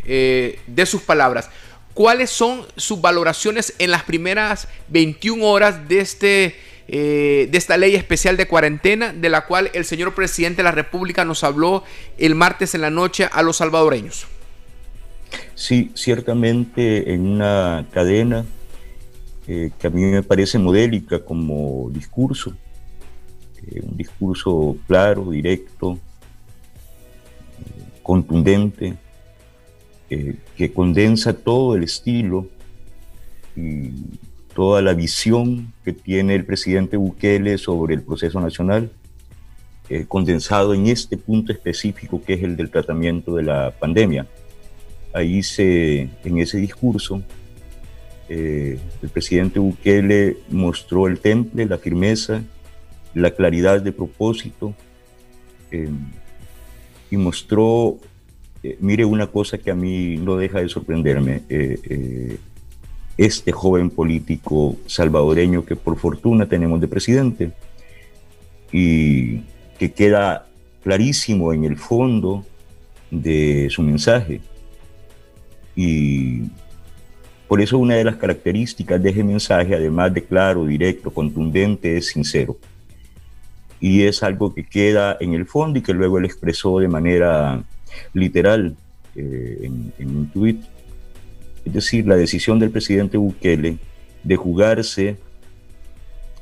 de sus palabras, ¿cuáles son sus valoraciones en las primeras 21 horas de esta ley especial de cuarentena, de la cual el señor presidente de la República nos habló el martes en la noche a los salvadoreños? Sí, ciertamente en una cadena que a mí me parece modélica como discurso, un discurso claro, directo, contundente, que condensa todo el estilo y toda la visión que tiene el presidente Bukele sobre el proceso nacional, condensado en este punto específico que es el del tratamiento de la pandemia. Ahí en ese discurso, el presidente Bukele mostró el temple, la firmeza, la claridad de propósito, y mostró, mire, una cosa que a mí no deja de sorprenderme, este joven político salvadoreño que por fortuna tenemos de presidente y que queda clarísimo en el fondo de su mensaje. Y por eso una de las características de ese mensaje, además de claro, directo, contundente, es sincero. Y es algo que queda en el fondo y que luego él expresó de manera literal en un tuit. Es decir, la decisión del presidente Bukele de jugarse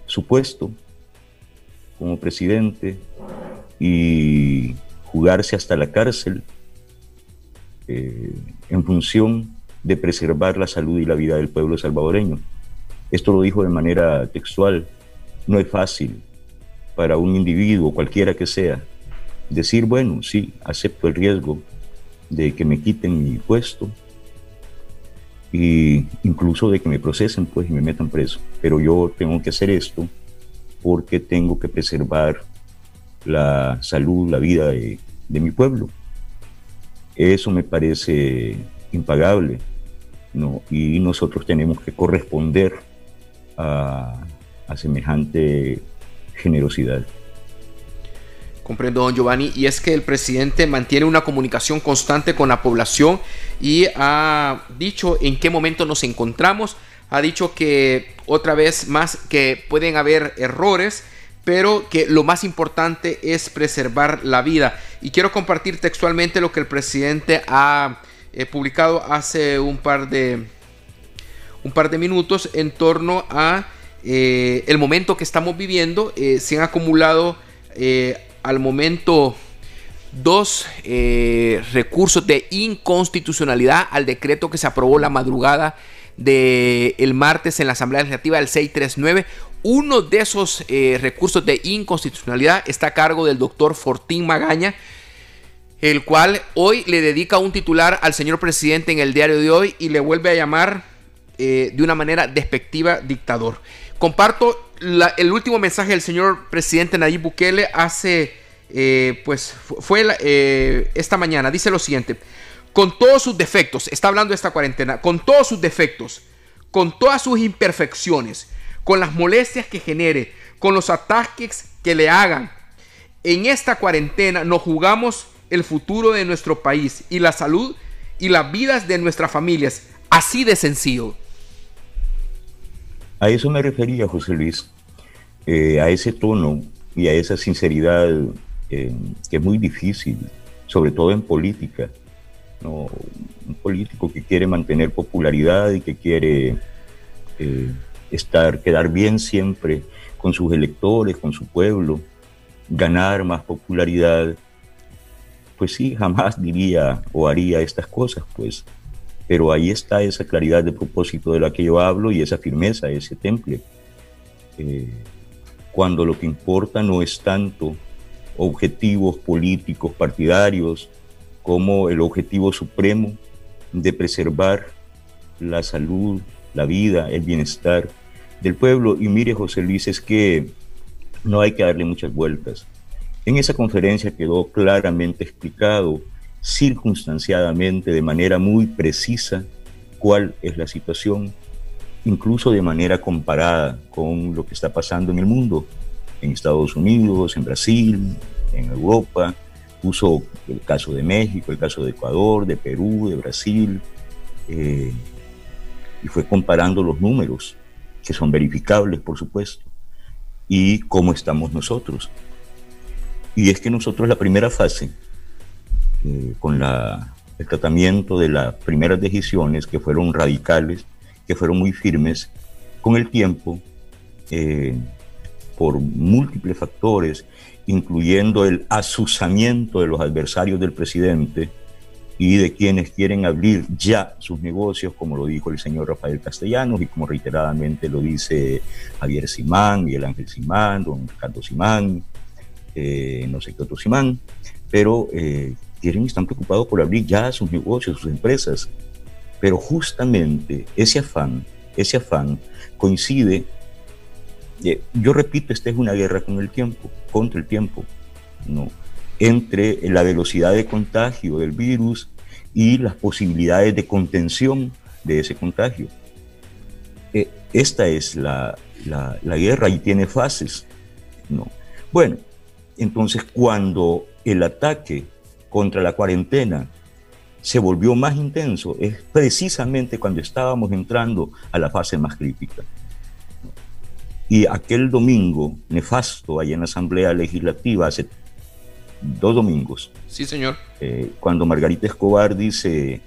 su puesto como presidente y jugarse hasta la cárcel en función de preservar la salud y la vida del pueblo salvadoreño. Esto lo dijo de manera textual. No es fácil para un individuo, cualquiera que sea, decir, bueno, sí, acepto el riesgo de que me quiten mi puesto e incluso de que me procesen pues y me metan preso, pero yo tengo que hacer esto porque tengo que preservar la salud, la vida de mi pueblo. Eso me parece impagable, ¿no? Y nosotros tenemos que corresponder a semejante generosidad. Comprendo, don Giovanni, y es que el presidente mantiene una comunicación constante con la población y ha dicho en qué momento nos encontramos, ha dicho que otra vez más que pueden haber errores, pero que lo más importante es preservar la vida. Y quiero compartir textualmente lo que el presidente ha publicado hace un par de minutos en torno a el momento que estamos viviendo. Se han acumulado al momento 2 recursos de inconstitucionalidad al decreto que se aprobó la madrugada del martes en la Asamblea Legislativa, el 639. Uno de esos recursos de inconstitucionalidad está a cargo del doctor Fortín Magaña, el cual hoy le dedica un titular al señor presidente en el diario de hoy y le vuelve a llamar de una manera despectiva dictador. Comparto el último mensaje del señor presidente Nayib Bukele esta mañana. Dice lo siguiente: con todos sus defectos, está hablando de esta cuarentena, con todos sus defectos, con todas sus imperfecciones, con las molestias que genere, con los ataques que le hagan, en esta cuarentena nos jugamos el futuro de nuestro país y la salud y las vidas de nuestras familias. Así de sencillo. A eso me refería, José Luis, a ese tono y a esa sinceridad que es muy difícil, sobre todo en política, ¿no? Un político que quiere mantener popularidad y que quiere quedar bien siempre con sus electores, con su pueblo, ganar más popularidad, pues sí, jamás diría o haría estas cosas, pues. Pero ahí está esa claridad de propósito de la que yo hablo y esa firmeza, ese temple. Cuando lo que importa no es tanto objetivos políticos, partidarios, como el objetivo supremo de preservar la salud, la vida, el bienestar del pueblo. Y mire, José Luis, es que no hay que darle muchas vueltas. En esa conferencia quedó claramente explicado, circunstanciadamente, de manera muy precisa, cuál es la situación, incluso de manera comparada con lo que está pasando en el mundo, en Estados Unidos, en Brasil, en Europa, puso el caso de México, el caso de Ecuador, de Perú, de Brasil, y fue comparando los números, que son verificables, por supuesto, y cómo estamos nosotros. Y es que nosotros la primera fase, con el tratamiento de las primeras decisiones, que fueron radicales, que fueron muy firmes, con el tiempo, por múltiples factores, incluyendo el azuzamiento de los adversarios del presidente y de quienes quieren abrir ya sus negocios, como lo dijo el señor Rafael Castellanos y como reiteradamente lo dice Javier Simán, Miguel Ángel Simán, don Ricardo Simán, no sé qué otro Simán, pero están preocupados por abrir ya sus negocios, sus empresas. Pero justamente ese afán coincide, yo repito, esta es una guerra con el tiempo, contra el tiempo, ¿no? Entre la velocidad de contagio del virus y las posibilidades de contención de ese contagio. Esta es la guerra y tiene fases, ¿no? Bueno, entonces cuando el ataque contra la cuarentena se volvió más intenso, es precisamente cuando estábamos entrando a la fase más crítica. Y aquel domingo nefasto allá en la Asamblea Legislativa, hace 2 domingos. Sí, señor. Cuando Margarita Escobar dice,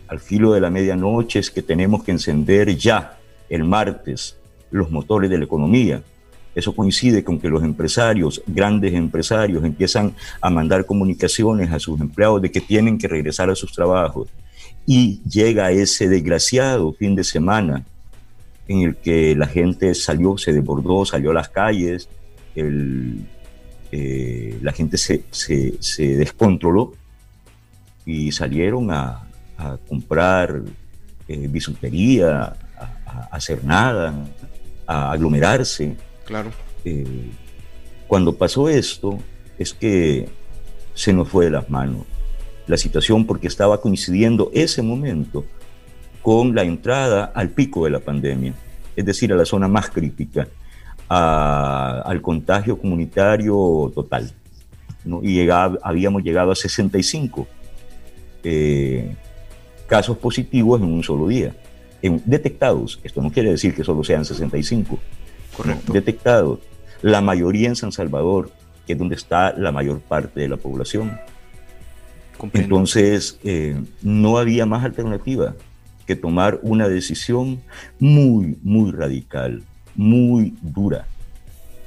al filo de la medianoche es que tenemos que encender ya, el martes, los motores de la economía. Eso coincide con que los empresarios, grandes empresarios, empiezan a mandar comunicaciones a sus empleados de que tienen que regresar a sus trabajos. Y llega ese desgraciado fin de semana en el que la gente se desbordó, salió a las calles, la gente se descontroló y salieron a comprar bisutería, a hacer nada, a aglomerarse. Claro. Cuando pasó esto, es que se nos fue de las manos la situación, porque estaba coincidiendo ese momento con la entrada al pico de la pandemia, es decir, a la zona más crítica, al contagio comunitario total, ¿no? Y habíamos llegado a 65 casos positivos en un solo día, detectados. Esto no quiere decir que solo sean 65. Correcto. ¿No? Detectados. La mayoría en San Salvador, que es donde está la mayor parte de la población. Comprendo. Entonces, no había más alternativa que tomar una decisión muy, muy radical, muy dura,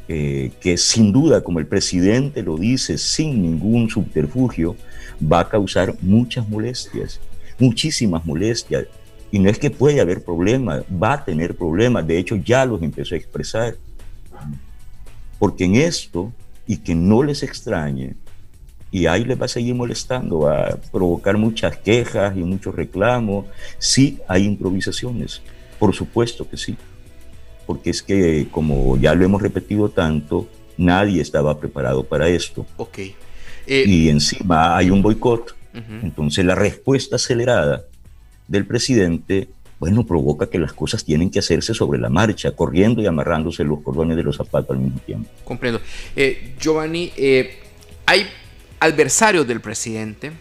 que sin duda, como el presidente lo dice, sin ningún subterfugio, va a causar muchas molestias, muchísimas molestias. Y no es que puede haber problemas, va a tener problemas. De hecho, ya los empezó a expresar. Porque en esto, y que no les extrañe, y ahí les va a seguir molestando, va a provocar muchas quejas y muchos reclamos. Sí, hay improvisaciones, por supuesto que sí. Porque es que, como ya lo hemos repetido tanto, nadie estaba preparado para esto. Okay. Y encima hay un boicot. Entonces la respuesta acelerada del presidente, bueno, provoca que las cosas tienen que hacerse sobre la marcha, corriendo y amarrándose los cordones de los zapatos al mismo tiempo. Comprendo. Giovanni, hay adversarios del presidente,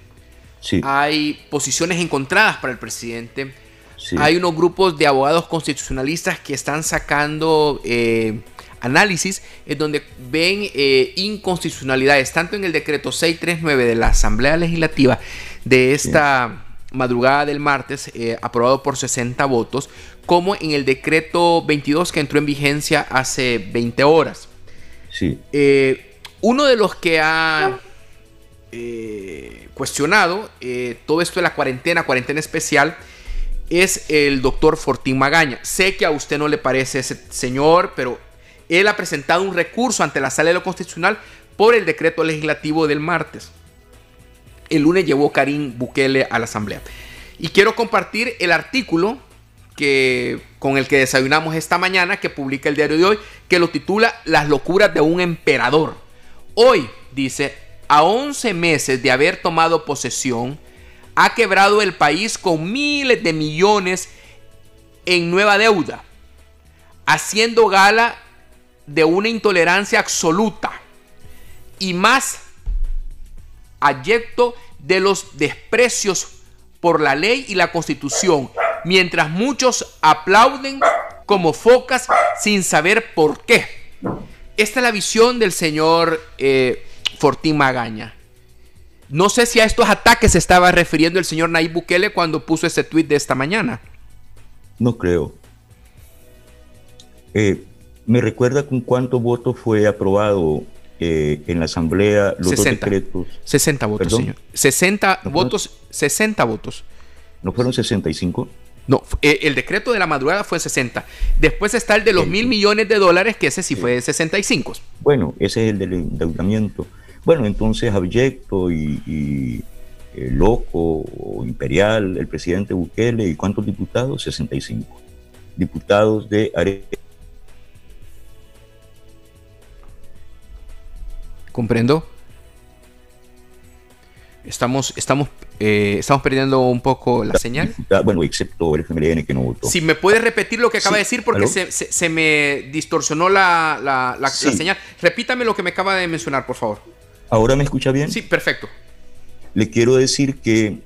sí. Hay posiciones encontradas para el presidente, sí. Hay unos grupos de abogados constitucionalistas que están sacando análisis en donde ven inconstitucionalidades, tanto en el decreto 639 de la Asamblea Legislativa de esta madrugada del martes, aprobado por 60 votos, como en el decreto 22 que entró en vigencia hace 20 horas. Sí. Uno de los que ha cuestionado todo esto de la cuarentena especial, es el doctor Fortín Magaña. Sé que a usted no le parece ese señor, pero él ha presentado un recurso ante la Sala de lo Constitucional por el decreto legislativo del martes. El lunes llevó Karim Bukele a la Asamblea. Y quiero compartir el artículo con el que desayunamos esta mañana, que publica el diario de hoy, que lo titula Las locuras de un emperador. Hoy, dice, a 11 meses de haber tomado posesión, ha quebrado el país con miles de millones en nueva deuda, haciendo gala de una intolerancia absoluta y más abyecto de los desprecios por la ley y la Constitución, mientras muchos aplauden como focas sin saber por qué. Esta es la visión del señor Fortín Magaña. No sé si a estos ataques se estaba refiriendo el señor Nayib Bukele cuando puso ese tuit de esta mañana. No creo. ¿Me recuerda con cuántos votos fue aprobado en la Asamblea los 60. dos decretos? 60 votos, ¿Perdón? señor. 60 ¿No votos, 60 votos. ¿No fueron 65? No, el decreto de la madrugada fue 60. Después está el de los 1.000 millones de dólares, que ese sí fue de 65. Bueno, ese es el del endeudamiento. Bueno, entonces abyecto y loco o imperial, el presidente Bukele. ¿Y cuántos diputados? 65. Diputados de Arena. ¿Comprendo? Estamos perdiendo un poco la señal. Bueno, excepto el FMLN que no votó. Si me puedes repetir lo que acaba de decir, porque ¿aló? se me distorsionó la señal. Repítame lo que me acaba de mencionar, por favor. ¿Ahora me escucha bien? Sí, perfecto. Le quiero decir que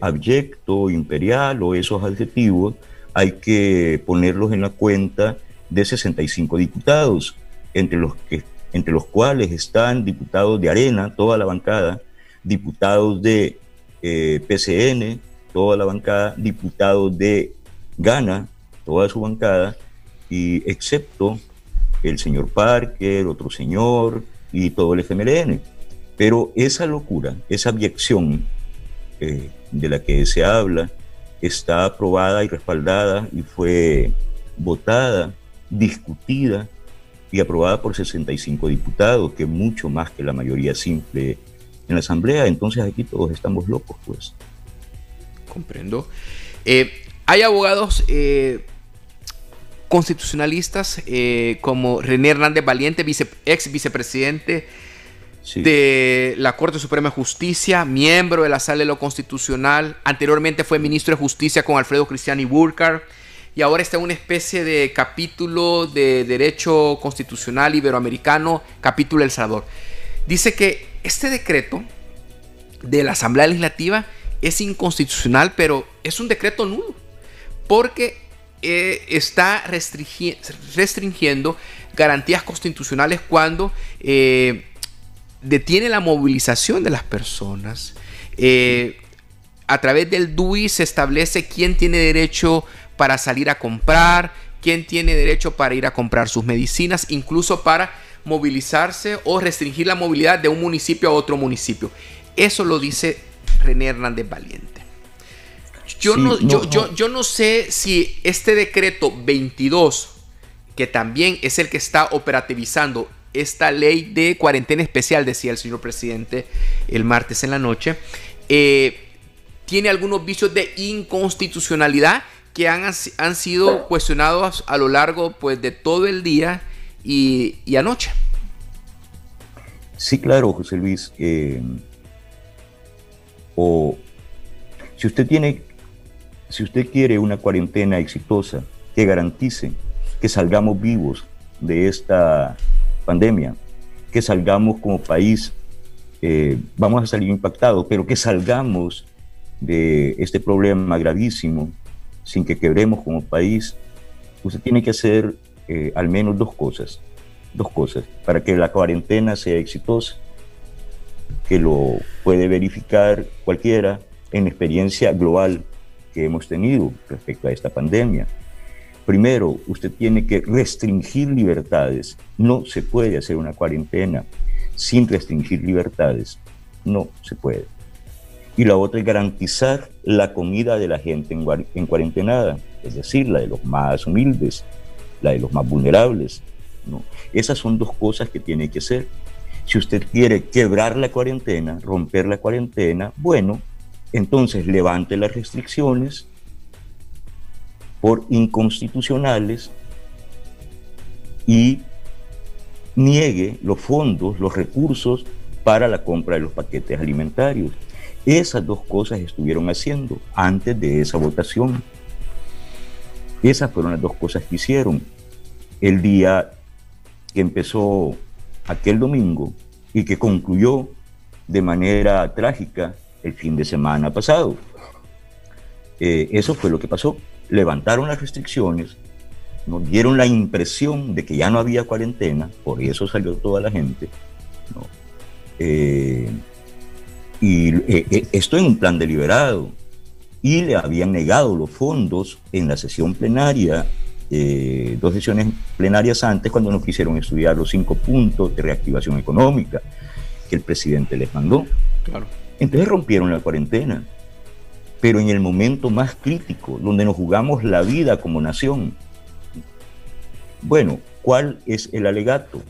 abyecto, imperial o esos adjetivos hay que ponerlos en la cuenta de 65 diputados, entre los cuales están diputados de Arena, toda la bancada, diputados de PCN, toda la bancada, diputados de Gana, toda su bancada, y excepto el señor Parker, otro señor y todo el FMLN. Pero esa locura, esa abyección de la que se habla, está aprobada y respaldada y fue votada, discutida y aprobada por 65 diputados, que es mucho más que la mayoría simple en la Asamblea. Entonces aquí todos estamos locos, pues. Comprendo. Hay abogados constitucionalistas como René Hernández Valiente, ex vicepresidente de la Corte Suprema de Justicia, miembro de la Sala de lo Constitucional. Anteriormente fue ministro de Justicia con Alfredo Cristiano y Burkhardt, y ahora está en una especie de capítulo de Derecho Constitucional Iberoamericano, capítulo El Salvador. Dice que este decreto de la Asamblea Legislativa es inconstitucional, pero es un decreto nulo, porque está restringiendo garantías constitucionales cuando detiene la movilización de las personas. A través del DUI se establece quién tiene derecho para salir a comprar, quién tiene derecho para ir a comprar sus medicinas, incluso para movilizarse o restringir la movilidad de un municipio a otro municipio. Eso lo dice René Hernández Valiente. Yo no sé si este decreto 22, que también es el que está operativizando esta ley de cuarentena especial, decía el señor presidente el martes en la noche, tiene algunos vicios de inconstitucionalidad que han sido cuestionados a lo largo, pues, de todo el día y anoche. Sí, claro, José Luis. Si usted quiere una cuarentena exitosa que garantice que salgamos vivos de esta pandemia, que salgamos como país, vamos a salir impactados, pero que salgamos de este problema gravísimo sin que quebremos como país, usted tiene que hacer al menos dos cosas para que la cuarentena sea exitosa, que lo puede verificar cualquiera en la experiencia global que hemos tenido respecto a esta pandemia. Primero, usted tiene que restringir libertades. No se puede hacer una cuarentena sin restringir libertades. No se puede. Y la otra es garantizar la comida de la gente en cuarentenada, es decir, la de los más humildes, la de los más vulnerables, ¿no? Esas son dos cosas que tiene que hacer. Si usted quiere quebrar la cuarentena, romper la cuarentena, bueno, entonces levante las restricciones por inconstitucionales y niegue los fondos, los recursos para la compra de los paquetes alimentarios. Esas dos cosas estuvieron haciendo antes de esa votación. Esas fueron las dos cosas que hicieron. El día que empezó aquel domingo y que concluyó de manera trágica el fin de semana pasado. Eso fue lo que pasó. Levantaron las restricciones, nos dieron la impresión de que ya no había cuarentena, por eso salió toda la gente, ¿no? Esto en un plan deliberado, y le habían negado los fondos en la sesión plenaria, 2 sesiones plenarias antes, cuando nos quisieron estudiar los 5 puntos de reactivación económica que el presidente les mandó. Claro. Entonces rompieron la cuarentena, pero en el momento más crítico, donde nos jugamos la vida como nación. Bueno, ¿cuál es el alegato?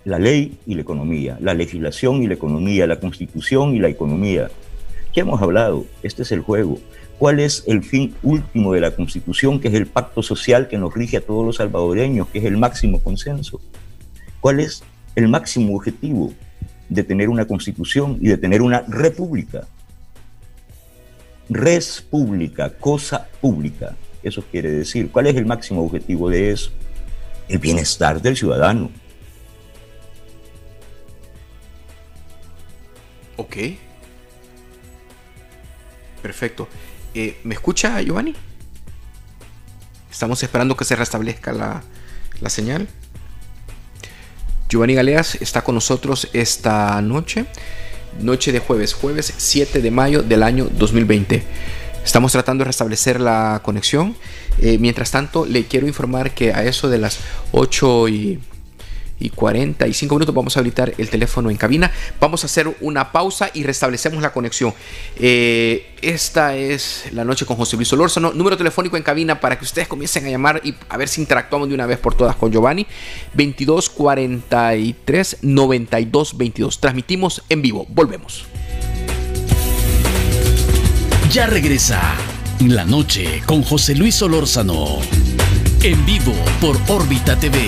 La ley y la economía, la legislación y la economía, la constitución y la economía. ¿Qué hemos hablado? Este es el juego. ¿Cuál es el fin último de la constitución, que es el pacto social que nos rige a todos los salvadoreños, que es el máximo consenso? ¿Cuál es el máximo objetivo de tener una constitución y de tener una república? Res pública, cosa pública. Eso quiere decir, ¿cuál es el máximo objetivo de eso? El bienestar del ciudadano. Ok. Perfecto. ¿Me escucha, Giovanni? Estamos esperando que se restablezca la señal. Giovanni Galeas está con nosotros esta noche de jueves 7 de mayo del año 2020. Estamos tratando de restablecer la conexión. Mientras tanto, le quiero informar que a eso de las 8:45 minutos vamos a habilitar el teléfono en cabina. Vamos a hacer una pausa y restablecemos la conexión. Esta es La Noche con José Luis Solórzano. Número telefónico en cabina para que ustedes comiencen a llamar y a ver si interactuamos de una vez por todas con Giovanni. 2243-9222. Transmitimos en vivo. Volvemos. Ya regresa La Noche con José Luis Solórzano. En vivo por Órbita TV.